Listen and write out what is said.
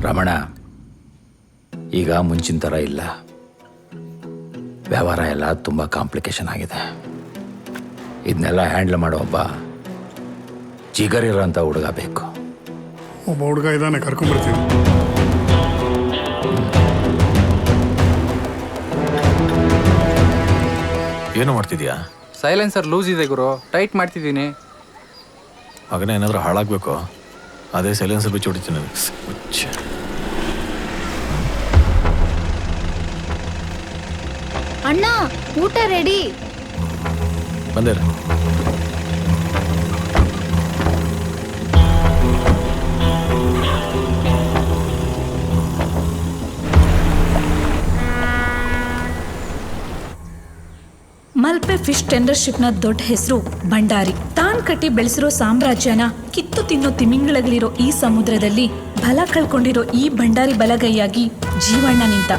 ರಮಣ, ಈಗ ಮುಂಚಿನ ಥರ ಇಲ್ಲ. ವ್ಯವಹಾರ ಎಲ್ಲ ತುಂಬ ಕಾಂಪ್ಲಿಕೇಶನ್ ಆಗಿದೆ. ಇದನ್ನೆಲ್ಲ ಹ್ಯಾಂಡ್ಲ್ ಮಾಡೋ ಒಬ್ಬ ಜಿಗರಿರೋಂಥ ಹುಡುಗ ಬೇಕು. ಒಬ್ಬ ಹುಡುಗ ಇದ್ದಾನೆ, ಕರ್ಕೊಂಡ್ಬರ್ತೀನಿ. ಏನು ಮಾಡ್ತಿದ್ಯಾ? ಸೈಲೆನ್ಸರ್ ಲೂಸ್ ಇದೆ ಗುರು, ಟೈಟ್ ಮಾಡ್ತಿದ್ದೀನಿ. ಮಗನ ಏನಾದರೂ ಹಾಳಾಗಬೇಕು, ಅದೇ ಸೈಲೆನ್ಸರ್ ಬಿಚ್ಚಿ ಹೊಡಿತೀನಿ. ಅಣ್ಣ, ಊಟ ರೆಡಿ. ಬಂದೇರ. ಮಲ್ಪೆ ಫಿಶ್ ಟೆಂಡರ್ಶಿಪ್ನ ದೊಡ್ಡ ಹೆಸರು ಭಂಡಾರಿ. ತಾನ್ ಕಟ್ಟಿ ಬೆಳೆಸಿರೋ ಸಾಮ್ರಾಜ್ಯನ ಕಿತ್ತು ತಿನ್ನೋ ತಿಮಿಂಗಳಗಳಿರೋ ಈ ಸಮುದ್ರದಲ್ಲಿ ಬಲ ಕಳ್ಕೊಂಡಿರೋ ಈ ಭಂಡಾರಿ ಬಲಗೈಯಾಗಿ ಜೀವಣ್ಣ ನಿಂತ.